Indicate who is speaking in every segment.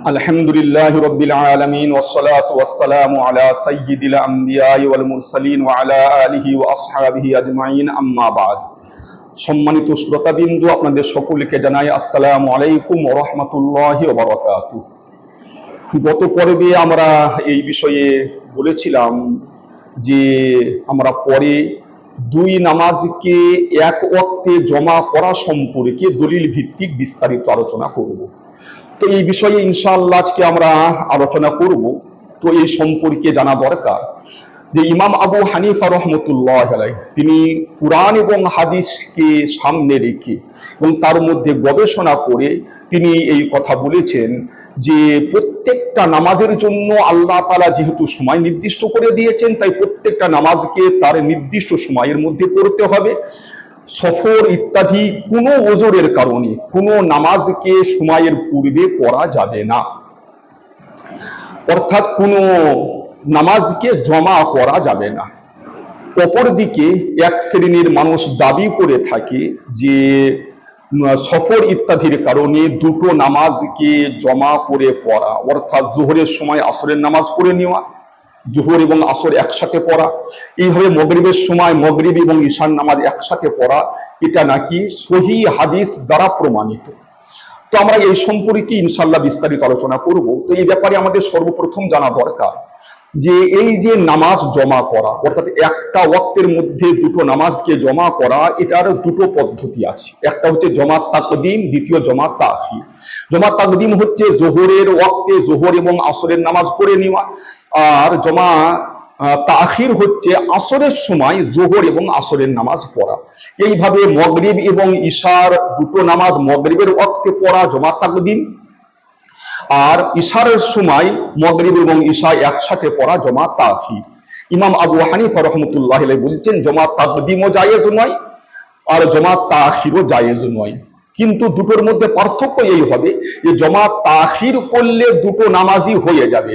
Speaker 1: আলহামদুলিল্লাহি রাব্বিল আলামিন ওয়াসসালাতু ওয়াসসালামু আলা সাইয়্যিদিল আমবিয়াই ওয়াল মুরসালিন ওয়া আলা আলিহি ওয়া আসহাবিহি আজমাইন, আম্মা বাদ। সম্মানিত শ্রোতাবিন্দু, আপনাদের সকলকে জানাই আসসালামু আলাইকুম ওয়া রাহমাতুল্লাহি ওয়া বারাকাতুহু। গত পর্বে আমরা এই বিষয়ে বলেছিলাম যে আমরা পরে দুই নামাজকে এক ওয়াক্তে জমা করা সম্পর্কে দলিল ভিত্তিক বিস্তারিত আলোচনা করব। তো এই বিষয়ে ইনশাআল্লাহ আজকে আমরা আলোচনা করব। তো এই সম্পর্কে জানা দরকার যে ইমাম আবু হানিফা রহমতুল্লাহ আলাইহি তিনি কুরআন এবং হাদিসকে সামনে রেখে এবং তার মধ্যে গবেষণা করে তিনি এই কথা বলেছেন যে প্রত্যেকটা নামাজের জন্য আল্লাহ তাআলা যেহেতু সময় নির্দিষ্ট করে দিয়েছেন, তাই প্রত্যেকটা নামাজকে তার নির্দিষ্ট সময়ের মধ্যে পড়তে হবে। সফর ইত্যাদি কোনো ওজরের কারণে কোনো নামাজকে সময়ের পূর্বে পড়া যাবে না, অর্থাৎ কোনো নামাজকে জমা করা যাবে না। অপরদিকে এক শ্রেণীর মানুষ দাবি করে থাকে যে সফর ইত্যাদির কারণে দুটো নামাজকে জমা করে পড়া, অর্থাৎ জোহরের সময় আসরের নামাজ পড়ে নেওয়া, জোহর এবং আসর একসাথে পড়া, এইভাবে মাগরিবের সময় মাগরিব এবং ঈশার নামাজ একসাথে পড়া, এটা নাকি সহিহ হাদিস দ্বারা প্রমাণিত। তো আমরা এই সম্পর্কে ইনশাআল্লাহ বিস্তারিত আলোচনা করব। তো এই ব্যাপারে আমাদের সর্বপ্রথম জানা দরকার যে এই যে নামাজ জমা করা, অর্থাৎ একটা ওয়াক্তের মধ্যে দুটো নামাজকে জমা করা, এটার দুটো পদ্ধতি আছে। একটা হচ্ছে জমা তাকদিম, দ্বিতীয় জমা তাখির। জমা তাকদিম হচ্ছে জোহরের ওয়াক্তে জোহর এবং আসরের নামাজ পড়ে নেওয়া, আর জমা তাখির হচ্ছে আসরের সময় জোহর এবং আসরের নামাজ পড়া। এইভাবে মাগরিব এবং ঈশার দুটো নামাজ মাগরিবের ওয়াক্তে পড়া জমা তাকদিম, আর ঈশারের সময় মাগরিব এবং ঈশা একসাথে পড়া জমা তাখির। ইমাম আবু হানিফা রহমতুল্লাহ আলাইহি বলছেন জমা তাকদিমও জায়েজ নয় আর জমা তাখিরও জায়েজ নয়, কিন্তু দুটোর মধ্যে পার্থক্য এই হবে যে জমা তাখির করলে দুটো নামাজই হয়ে যাবে,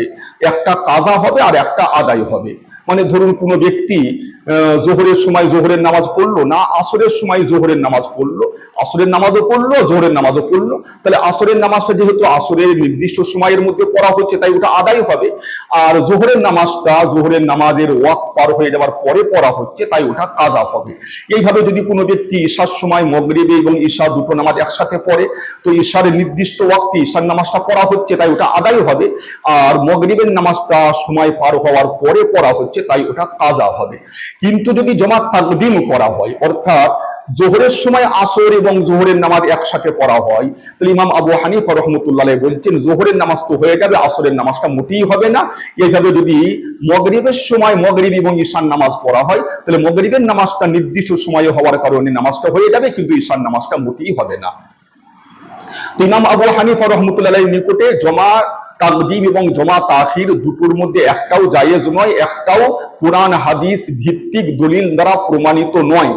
Speaker 1: একটা কাজা হবে আর একটা আদায় হবে। মানে ধরুন কোনো ব্যক্তি জোহরের সময় জোহরের নামাজ পড়লো না, আসরের সময় জোহরের নামাজ পড়লো, আসরের নামাজও পড়লো জোহরের নামাজও পড়লো, তাহলে আসরের নামাজটা যেহেতু আসরের নির্দিষ্ট সময়ের মধ্যে পড়া হচ্ছে তাই ওটা আদায় হবে, আর জোহরের নামাজটা জোহরের নামাজের ওয়াক্ত পার হয়ে যাওয়ার পরে পড়া হচ্ছে তাই ওটা কাজা হবে। এইভাবে যদি কোনো ব্যক্তি ঈশার সময় মাগরিব এবং ঈশা দুটো নামাজ একসাথে পড়ে, তো ঈশার নির্দিষ্ট ওয়াক্তে ঈশার নামাজটা পড়া হচ্ছে তাই ওটা আদায় হবে, আর মাগরিবের নামাজটা সময় পার হওয়ার পরে পড়া হচ্ছে তাই ওটা কাজা হবে। কিন্তু যদি জমা তাকদিম করা হয়, অর্থাৎ জোহরের সময় আসর এবং জোহরের নামাজ একসাথে পড়া হয়, তাহলে ইমাম আবু হানিফা রহমতুল্লাহ আলাইহি বলছেন জোহরের নামাজ তো হয়ে যাবে, আসরের নামাজটা মোটেই হবে না। এইভাবে যদি মাগরিবের সময় মাগরিব এবং ঈশার নামাজ পড়া হয়, তাহলে মাগরিবের নামাজটা নির্দিষ্ট সময়ে হওয়ার কারণে নামাজটা হয়ে যাবে, কিন্তু ঈশার নামাজটা মোটেই হবে না। তো ইমাম আবু হানিফা রহমতুল্লাহ আলাইহির নিকটে জমা তাকদিম এবং জমা তাখির দুটোর মধ্যে একটাও জায়েজ নয়, একটাও কোরআন হাদিস ভিত্তিক দলিল দ্বারা প্রমাণিত নয়।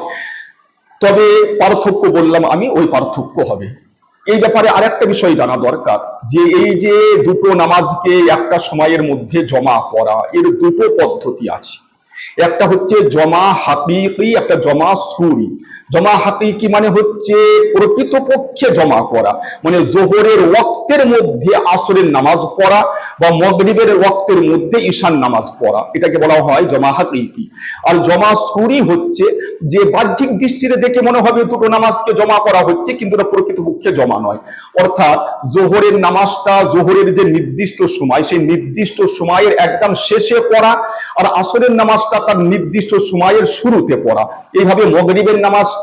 Speaker 1: তবে পার্থক্য বললাম আমি, ওই পার্থক্য হবে। এই ব্যাপারে আরেকটা বিষয় জানা দরকার যে এই যে দুটো নামাজকে একটা সময়ের মধ্যে জমা করা, এর দুটো পদ্ধতি আছে। একটা হচ্ছে জমা হাকিকি, একটা জমা সুরি। জমা হাকিকি মানে হচ্ছে প্রকৃতপক্ষে জমা করা, মানে জোহরের ওয়াক্তের মধ্যে আসরের নামাজ পড়া বা মাগরিবের ওয়াক্তের মধ্যে ঈশার নামাজ পড়া, এটাকে বলা হয় জমা হাকিকি। আর জমা সুরি হচ্ছে যে বাহ্যিক দৃষ্টিতে দেখে মনে হবে দুটো নামাজকে জমা করা হচ্ছে, কিন্তু এটা প্রকৃতপক্ষে জমা নয়। অর্থাৎ জোহরের নামাজটা জোহরের যে নির্দিষ্ট সময়, সেই নির্দিষ্ট সময়ের একদম শেষে পড়া, আর আসরের নামাজটা তার নির্দিষ্ট সময়ের শুরুতে পড়া। এইভাবে মাগরিবের নামাজটা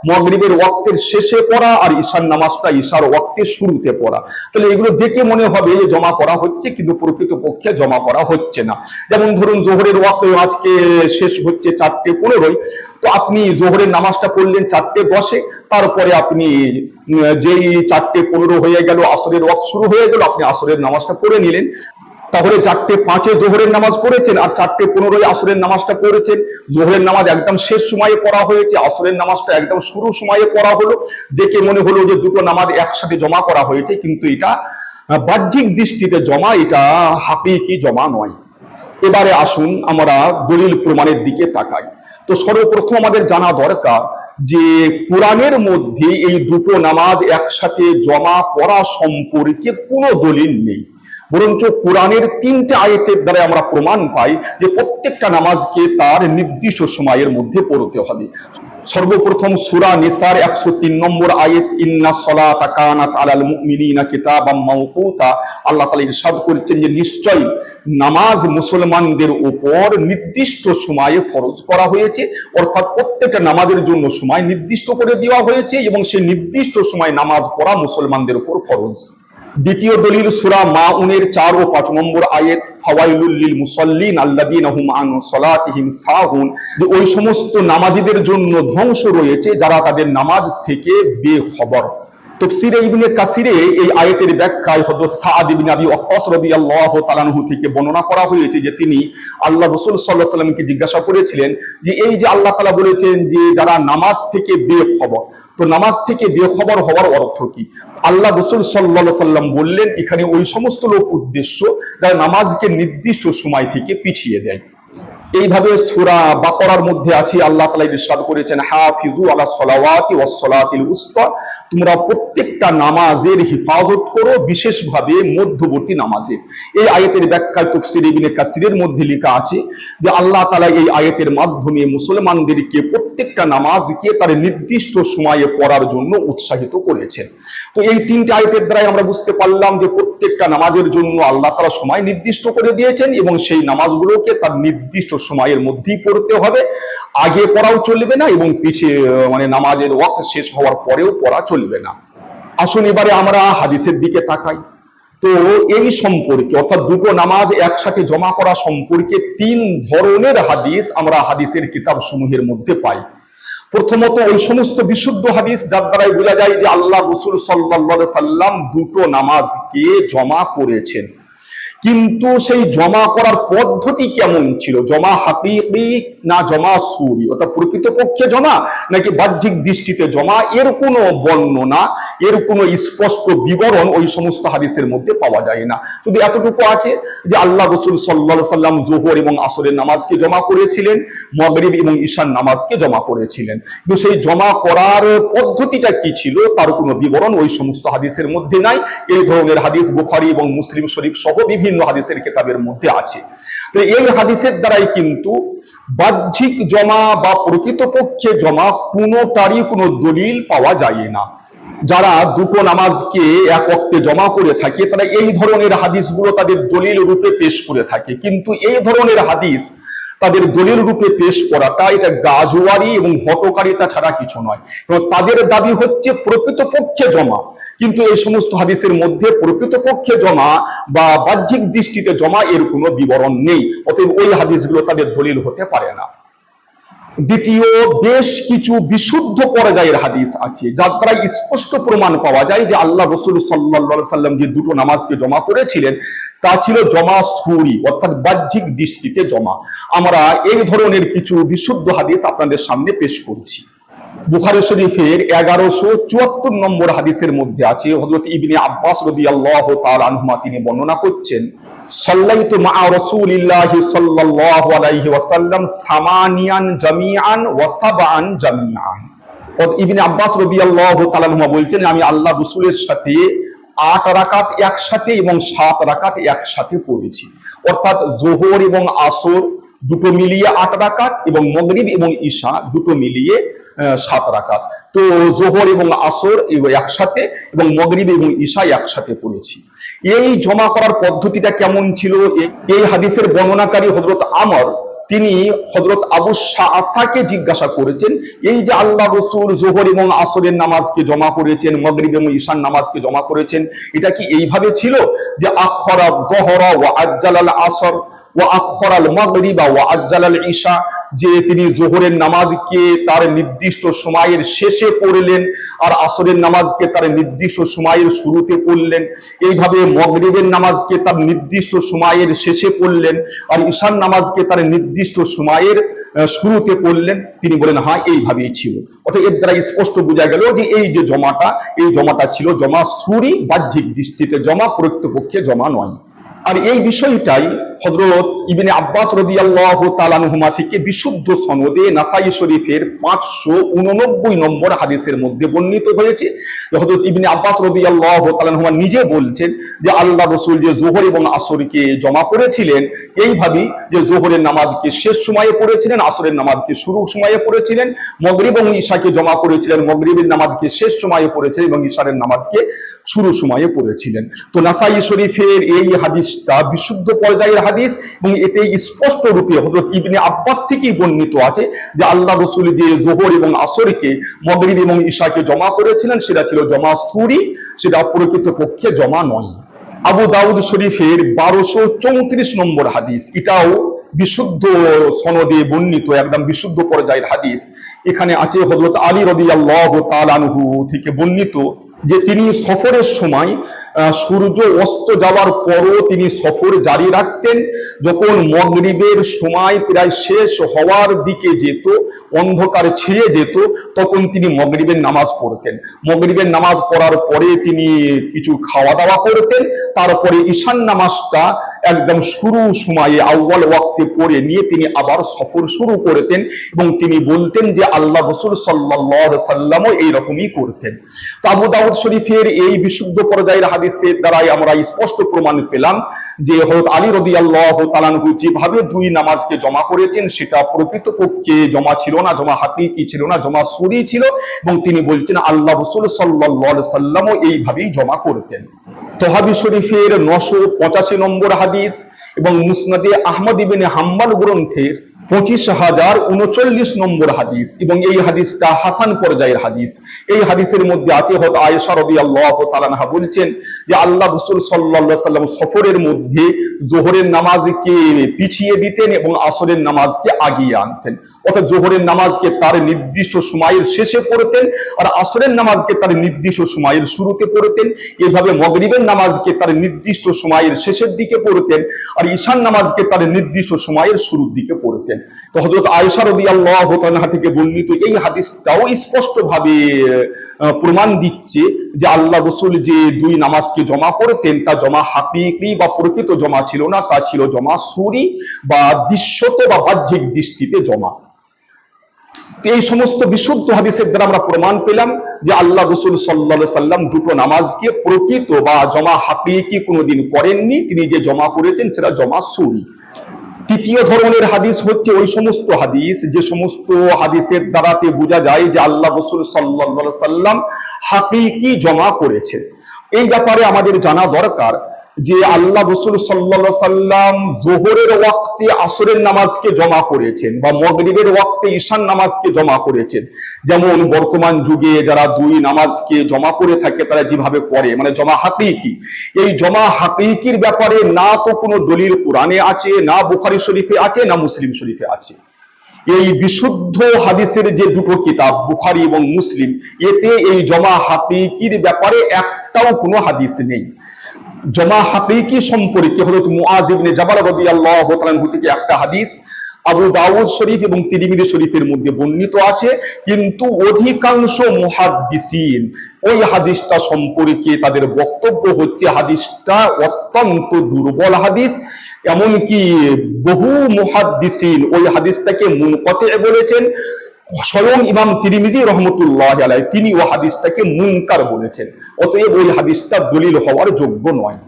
Speaker 1: মাগরিবের ওয়াক্তের শেষে পড়া আর ঈশার নামাজটা ঈশার ওয়াক্তের শুরুতে পড়া। তাহলে এগুলো দেখে মনে হবে যে জমা করা হচ্ছে, কিন্তু প্রকৃতপক্ষে জমা করা হচ্ছে না। যেমন ধরুন জোহরের ওয়াক্ত আজকে শেষ হচ্ছে 4:15, তো আপনি জোহরের নামাজটা পড়লেন 4:10, তারপরে আপনি যেই 4:15 হয়ে গেল আসরের ওয়াক্ত শুরু হয়ে গেল, আপনি আসরের নামাজটা পড়ে নিলেন। তাহলে 4:05 জোহরের নামাজ পড়েছেন আর 4:15 আসরের নামাজটা পড়েছেন। জোহরের নামাজ একদম শেষ সময়ে পড়া হয়েছে, আসরের নামাজটা একদম শুরু সময়ে পড়া হলো, দেখে মনে হলো যে দুটো নামাজ একসাথে জমা করা হয়েছে, কিন্তু এটা বাহ্যিক দৃষ্টিতে জমা, এটা হাকিকি জমা নয়। এবারে আসুন আমরা দলিল প্রমাণের দিকে তাকাই। তো সর্বপ্রথম আমাদের জানা দরকার যে কোরআনের মধ্যে এই দুটো নামাজ একসাথে জমা পড়া সম্পর্কে কোনো দলিল নেই, বরঞ্চ কোরআনের 3টে আয়াতের দ্বারা আমরা প্রমাণ পাই যে প্রত্যেকটা নামাজকে তার নির্দিষ্ট সময়ের মধ্যে পড়তে হবে। সর্বপ্রথম সূরা নিসার 103 নম্বর আয়াত, ইন্নাস সালাতা কানাত আলাল মুমিনিনা কিতাবাম মাওকুতা, আল্লাহ তাআলা ইরশাদ করেছেন যে নিশ্চয়ই নামাজ মুসলমানদের উপর নির্দিষ্ট সময়ে ফরজ করা হয়েছে, অর্থাৎ প্রত্যেকটা নামাজের জন্য সময় নির্দিষ্ট করে দেওয়া হয়েছে এবং সেই নির্দিষ্ট সময় নামাজ পড়া মুসলমানদের উপর ফরজ। দ্বিতীয় দলিল সূরা মাউনের 4 ও 5 নম্বর আয়াত, ফাওয়াইলুল লিল মুসাল্লিন আল্লাযীনা হুম আন সালাতিহিম সাহুন, যে ওই সমস্ত নামাজীদের জন্য ধ্বংস রয়েছে যারা তাদের নামাজ থেকে বেখবর। তাফসীরে ইবনে কাসিরে এই আয়াতের ব্যাখ্যায় হযরত সাদ ইবনে আবি ওয়াক্কাস রাদিয়াল্লাহু তাআলা আনহু থেকে বর্ণনা করা হয়েছে যে তিনি আল্লাহ রাসূল সাল্লাল্লাহু আলাইহি ওয়াসাল্লামকে জিজ্ঞাসা করেছিলেন যে এই যে আল্লাহ তাআলা বলেছেন যে যারা নামাজ থেকে বেখবর, তো নামাজ থেকে বেখবর হওয়ার অর্থ কি? আল্লাহ রাসূল সাল্লাল্লাহু আলাইহি ওয়াসাল্লাম বললেন এখানে ওই সমস্ত লোক উদ্দেশ্য যারা নামাজকে নির্দিষ্ট সময় থেকে পিছিয়ে দেয়। এইভাবে সূরা বাকারার মধ্যে আছে, আল্লাহ তাআলা ইরশাদ করেছেন, হাফিজু আলা সলাওয়াতি ওয়াস সালাতিল উসতা, তোমরা প্রত্যেকটা নামাজের হিফাজত করো, বিশেষভাবে মধ্যবর্তী নামাজের। এই আয়াতের ব্যাখ্যায় তাফসীর ইবনে কাসিরের মধ্যে লেখা আছে যে আল্লাহ তাআলা এই আয়াতের মাধ্যমে মুসলমানদেরকে প্রত্যেকটা নামাজকে তার নির্দিষ্ট সময়ে পড়ার জন্য উৎসাহিত করেছেন। তো এই 3টে আয়াতের দ্বারা আমরা বুঝতে পারলাম যে প্রত্যেকটা নামাজের জন্য আল্লাহ তাআলা সময় নির্দিষ্ট করে দিয়েছেন এবং সেই নামাজগুলোকে তার নির্দিষ্ট সময়ের মধ্যেই পড়তে হবে, আগে পড়াও চলবে না এবং পিছিয়ে নামাজের ওয়াক্ত শেষ হওয়ার পরেও পড়া চলবে না। আসুন এবারে আমরা হাদিসের দিকে তাকাই। তো এই সম্পর্কে অর্থাৎ দুটো নামাজ একসাথে জমা করা সম্পর্কে 3 ধরনের হাদিস আমরা হাদিসের কিতাব সমূহের মধ্যে পাই। প্রথমত ওই সমস্ত বিশুদ্ধ হাদিস যার দ্বারাই বোঝা যায় যে আল্লাহ রাসূল সাল্লাল্লাহু আলাইহি সাল্লাম দুটো নামাজকে জমা করেছেন, কিন্তু সেই জমা করার পদ্ধতি কেমন ছিল, জমা হাকিকি না জমা সুরি, অর্থাৎ প্রকৃতপক্ষে জমা নাকি বাহ্যিক দৃষ্টিতে জমা, এর কোনো বর্ণনা, এর কোনো স্পষ্ট বিবরণ ওই সমস্ত হাদিসের মধ্যে পাওয়া যায় না। শুধু এতটুকু আছে যে আল্লাহ রাসূল সাল্লাল্লাহু আলাইহি সাল্লাম যোহর এবং আসরের নামাজকে জমা করেছিলেন, মাগরিব এবং ঈশার নামাজকে জমা করেছিলেন, কিন্তু সেই জমা করার পদ্ধতিটা কি ছিল তার কোনো বিবরণ ওই সমস্ত হাদিসের মধ্যে নাই। এই ধরনের হাদিস বুখারী এবং মুসলিম শরীফ সহ বিভিন্ন হাদিসের কিতাবের মধ্যে আছে। তো এই হাদিসের দ্বারাই কিন্তু বাহ্যিক জমা বা প্রকৃতপক্ষে জমা কোনোটারই কোনো দলিল পাওয়া যায় না। যারা দুটো নামাজকে এক ওয়াক্তে জমা করে থাকে তারা এই ধরনের হাদিসগুলো তাদের দলিল রূপে পেশ করে থাকে, কিন্তু এই ধরনের হাদিস তাদের দলিল রূপে পেশ করাটা এটা গাজওয়ারি এবং হটকারিতা ছাড়া কিছু নয়। তাদের দাবি হচ্ছে প্রকৃতপক্ষে জমা, কিন্তু এই সমস্ত হাদিসের মধ্যে প্রকৃতপক্ষে জমা বা বাহ্যিক দৃষ্টিতে জমা এর কোনো বিবরণ নেই, অতএব ওই হাদিসগুলো তাদের দলিল হতে পারে না। দ্বিতীয়, বেশ কিছু বিশুদ্ধ পর্যায়ের হাদিস আছে যার দ্বারা স্পষ্ট প্রমাণ পাওয়া যায় যে আল্লাহ রাসূল সাল্লাল্লাহু আলাইহি সাল্লাম যে দুটো নামাজকে জমা করেছিলেন তা ছিল জমা সুরি, অর্থাৎ বাহ্যিক দৃষ্টিতে জমা। আমরা এই ধরনের কিছু বিশুদ্ধ হাদিস আপনাদের সামনে পেশ করছি। বুখারী শরীফের 1174 নম্বর হাদিসের মধ্যে আছে, হযরত ইবনে আব্বাস রাদিয়াল্লাহু তাআলা আনহুমা তিনি বর্ণনা করছেন, সাল্লাইতু মা রাসূলিল্লাহি সাল্লাল্লাহু আলাইহি ওয়াসাল্লাম সামানিয়ান জামিআন ওয়া সাবআন জামিআন। ইবনে আব্বাস রাদিয়াল্লাহু তাআলা আনহুমা বলছেন আমি আল্লাহ রাসূলের সাথে 8 রাকাত একসাথে এবং 7 রাকাত একসাথে পড়েছি, অর্থাৎ যোহর এবং আসর দুটো মিলিয়ে 8 রাকাত এবং মাগরিব এবং ঈশা দুটো মিলিয়ে 7 রাকাত। তো যোহর এবং আসর একসাথে এবং মাগরিব এবং ঈশা একসাথে পড়েছি। এই জমা করার পদ্ধতিটা কেমন ছিল এই হাদিসের বর্ণনাকারী হযরত আমর তিনি হযরত আবু শাআসাকে জিজ্ঞাসা করেছেন, এই যে আল্লাহ রাসূল যোহর এবং আসরের নামাজকে জমা করেছেন, মাগরিব এবং ঈশার নামাজকে জমা করেছেন, এটা কি এইভাবে ছিল যে আখরা যোহরা ওয়া আজ্জালাল আসর ওয়া আখরাল মাগরিবা ওয়া আজ্জালাল ঈশা, যে তিনি যোহরের নামাজকে তার নির্দিষ্ট সময়ের শেষে পড়লেন আর আসরের নামাজকে তার নির্দিষ্ট সময়ের শুরুতে পড়লেন, এইভাবে মাগরিবের নামাজকে তার নির্দিষ্ট সময়ের শেষে পড়লেন আর ঈশার নামাজকে তার নির্দিষ্ট সময়ের শুরুতে পড়লেন? তিনি বলেন হ্যাঁ এইভাবেই ছিল। অর্থাৎ এর দ্বারা স্পষ্ট বোঝা গেল যে এই যে জমাটা, এই জমাটা ছিল জমা সুরি, বাহ্যিক দৃষ্টিতে জমা, প্রকৃতপক্ষে জমা নয়। আর এই বিষয়টাই হযরত ইবনে আব্বাস রাদিয়াল্লাহু তাআলা আনহুমা থেকে বিশুদ্ধ সনদে নাসাই শরীফের 589 নম্বর হাদিসের মধ্যে বর্ণিত হয়েছে। হযরত ইবনে আব্বাস রাদিয়াল্লাহু তাআলা আনহুমা নিজে বলছেন যে আল্লাহ রাসূল যে যোহর এবং আসরকে জমা করেছিলেন, এইভাবেই যে যোহরের নামাজকে শেষ সময়ে পড়েছিলেন, আসরের নামাজকে শুরু সময়ে পড়েছিলেন, মাগরিব এবং ঈশাকে জমা করেছিলেন, মাগরিবের নামাজকে শেষ সময়ে পড়েছিলেন এবং ঈশারের নামাজকে শুরু সময়ে পড়েছিলেন। তো নাসাই শরীফের এই হাদিসটা বিশুদ্ধ পর্যায়ের হাদিস এবং এতে স্পষ্ট রূপে হযরত ইবনে আব্বাস থেকেই বর্ণিত আছে যে আল্লাহ রাসূল যে যোহর এবং আসরকে, মাগরিব এবং ঈশাকে জমা করেছিলেন সেটা ছিল জমা সুরি, সেটা প্রকৃতপক্ষে জমা নয়। আবু দাউদ শরীফের 1234 নম্বর হাদিস, এটাও বিশুদ্ধ সনদে বর্ণিত, একদম বিশুদ্ধ পর্যায়ের হাদিস। এখানে আছে হযরত আলী রাদিয়াল্লাহু তাআলা আনহু থেকে বর্ণিত যে তিনি সফরের সময় সূর্য অস্ত যাওয়ার পরও তিনি সফর জারি রাখতেন। যখন মাগরিবের সময় প্রায় শেষ হওয়ার দিকে যেত, অন্ধকার ছেয়ে যেত, তখন তিনি মাগরিবের নামাজ পড়তেন। মাগরিবের নামাজ পড়ার পরে তিনি কিছু খাওয়া দাওয়া করতেন, তারপরে ঈশান নামাজটা একদম শুরু সময়ে আউয়াল ওয়াক্তে পড়ে নিয়ে তিনি আবার সফর শুরু করতেন এবং তিনি বলতেন যে আল্লাহ রাসূল সাল্লাল্লাহু আলাইহি সাল্লামও এইরকমই করতেন। তো আবু দাউদ শরীফের এই বিশুদ্ধ পর্যায়ের হাদিসের দ্বারাই আমরা স্পষ্ট প্রমাণ পেলাম যে হযরত আলী রাদিয়াল্লাহু তাআলা আনহু যেভাবে দুই নামাজকে জমা করেছেন সেটা প্রকৃতপক্ষে জমা ছিল না, জমা হাকিকি ছিল না, জমা সুরি ছিল, এবং তিনি বলছেন আল্লাহ রাসূল সাল্লাল্লাহু আলাইহি সাল্লামও এইভাবেই জমা করতেন। তহাবি শরীফের 985 নম্বর হাদিস এবং মুসনাদে আহমদ ইবনে হাম্বল গ্রন্থের 25,039 নম্বর হাদিস, এবং এই হাদিসটা হাসান পর্যায়ের হাদিস। এই হাদিসের মধ্যে আছে হযরত আয়েশা রাদিয়াল্লাহু তাআলা আনহা বলছেন যে আল্লাহ রাসূল সাল্লাল্লাহু আলাইহি সাল্লাম সফরের মধ্যে যোহরের নামাজকে পিছিয়ে দিতেন এবং আসরের নামাজকে আগিয়ে আনতেন। অর্থাৎ যোহরের নামাজকে তার নির্দিষ্ট সময়ের শেষে পড়তেন আর আসরের নামাজকে তার নির্দিষ্ট সময়ের শুরুতে পড়তেন। এভাবে মাগরিবের নামাজকে তার নির্দিষ্ট সময়ের শেষের দিকে পড়তেন আর ঈশান নামাজকে তার নির্দিষ্ট সময়ের শুরুর দিকে পড়তেন। তো হযরত আয়েশা রাদিয়াল্লাহু তাআলা থেকে বর্ণিত এই হাদিসটাও স্পষ্টভাবে প্রমাণ দিচ্ছে যে আল্লাহ রাসূল যে দুই নামাজকে জমা করতেন তা জমা হাকিকি বা প্রকৃত জমা ছিল না, তা ছিল জমা সুরি বা দৃশ্যত বা বাহ্যিক দৃষ্টিতে জমা। এই সমস্ত বিশুদ্ধ হাদিসের দ্বারা আমরা প্রমাণ পেলাম যে আল্লাহ রাসূল সাল্লাল্লাহু আলাইহি সাল্লাম দুটো নামাজকে প্রকৃত বা জমা হাকিকি কোনোদিন করেননি, তিনি যে জমা করেছেন সেটা জমা সুরি। তৃতীয় ধরনের হাদিস হচ্ছে ওই সমস্ত হাদিস যে সমস্ত হাদিসের দ্বারাতে বোঝা যায় যে আল্লাহ রাসূল সাল্লাল্লাহু আলাইহি সাল্লাম হাকিকি জমা করেছে। এই ব্যাপারে আমাদের জানা দরকার যে আল্লাহ রাসূল সাল্লাল্লাহু আলাইহি সাল্লাম যোহরের ওয়াক্তে আসরের নামাজকে জমা করেছেন বা মাগরিবের ওয়াক্তে ঈশান নামাজকে জমা করেছেন। যেমন বর্তমান যুগে যারা দুই নামাজকে জমা করে থাকে তারা যেভাবে করে, মানে জমা হাকিকি, এই জমা হাকিকির ব্যাপারে না তো কোনো দলিল কোরআনে আছে, না বুখারী শরীফে আছে, না মুসলিম শরীফে আছে। এই বিশুদ্ধ হাদিসের যে দুটো কিতাব বুখারী এবং মুসলিম, এতে এই জমা হাকিকির ব্যাপারে একটাও কোনো হাদিস নেই। জমা হাকিকি সম্পর্কে হযরত মুআয ইবনে জাবাল রাদিয়াল্লাহু তাআলা আনহু থেকে একটা হাদিস আবু দাউদ শরীফ এবং তিরমিজি শরীফের মধ্যে বর্ণিত আছে, কিন্তু অধিকাংশ মুহাদ্দিসিন ওই হাদিসটা সম্পর্কে তাদের বক্তব্য হচ্ছে হাদিসটা অত্যন্ত দুর্বল হাদিস। এমনকি বহু মুহাদ্দিসিন ওই হাদিসটাকে মুনকাতি বলেছেন। স্বয়ং ইমাম তিরমিজি রহমতুল্লাহ আলাইহি তিনি ওই হাদিসটাকে মুনকার বলেছেন। অতএব ওই হাদিসটা দলিল হওয়ার যোগ্য নয়।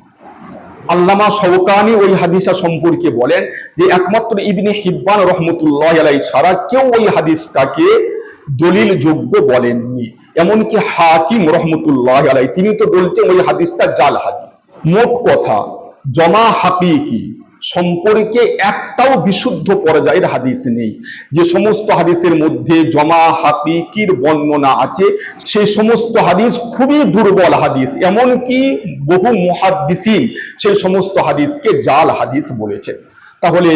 Speaker 1: আল্লামা শওকানি ওই হাদিসটা সম্পর্কে বলেন যে একমাত্র ইবনে হিব্বান রহমতুল্লাহ আলাইহি ছাড়া কেউ ওই হাদিসটাকে দলিল যোগ্য বলেননি। এমনকি হাকিম রহমতুল্লাহ আলাইহি তিনি তো বলছেন ওই হাদিসটা জাল হাদিস। মোট কথা জমা হাকিকি সম্পর্কে একটাও বিশুদ্ধ পর্যায়ের হাদিস নেই। যে সমস্ত হাদিসের মধ্যে জমা হাকিকির বর্ণনা আছে সেই সমস্ত হাদিস খুবই দুর্বল হাদিস। এমনকি বহু মুহাদ্দিসিন সেই সমস্ত হাদিসকে জাল হাদিস বলেছেন। তাহলে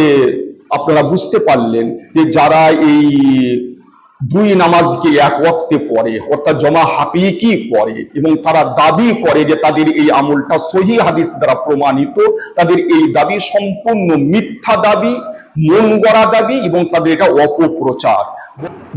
Speaker 1: আপনারা বুঝতে পারলেন যে যারা এই দুই নামাজকে এক ওয়াক্তে পড়ে অর্থাৎ জমা হাকিকি পড়ে এবং তারা দাবি করে যে তাদের এই আমলটা সহিহ হাদিস দ্বারা প্রমাণিত, তাদের এই দাবি সম্পূর্ণ মিথ্যা দাবি, মন গড়া দাবি এবং তাদের এটা অপপ্রচার।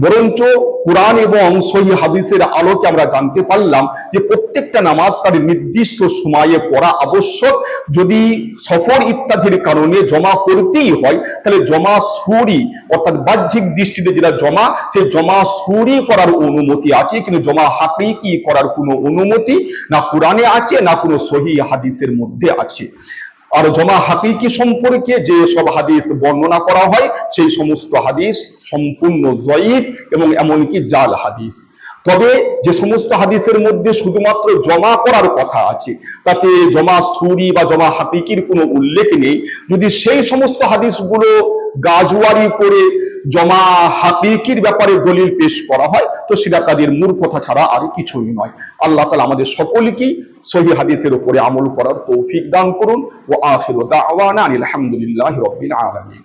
Speaker 1: বরঞ্চ কুরআন এবং সহিহ হাদিসের আলোকে আমরা জানতে পারলাম যে প্রত্যেকটা নামাজ তার নির্দিষ্ট সময়ে পড়া আবশ্যক। যদি সফর ইত্যাদির কারণে জমা করতেই হয়, তাহলে জমা সুরি অর্থাৎ বাহ্যিক দৃষ্টিতে যেটা জমা, সেই জমা সুরি করার অনুমতি আছে, কিন্তু জমা হাকিকি করার কোনো অনুমতি না কোরআনে আছে, না কোনো সহিহ হাদিসের মধ্যে আছে। আর জমা হাকিকি সম্পর্কে যে সব হাদিস বর্ণনা করা হয়, সেই সমস্ত হাদিস সম্পূর্ণ জয়ীফ এবং এমনকি জাল হাদিস। তবে যে সমস্ত হাদিসের মধ্যে শুধুমাত্র জমা করার কথা আছে, তাতে জমা সুরি বা জমা হাকিকির কোনো উল্লেখ নেই, যদি সেই সমস্ত হাদিসগুলো গাজওয়ারি করে জমা হাকিকির ব্যাপারে দলিল পেশ করা হয়, তো সেটা তাদের মূর্খতা ছাড়া আর কিছুই নয়। আল্লাহ তাআলা আমাদের সকলকেই সহিহ হাদিসের উপরে আমল করার তৌফিক দান করুন। ওয়া আখিরু দাওয়ানা আলহামদুলিল্লাহি রাব্বিল আলামিন।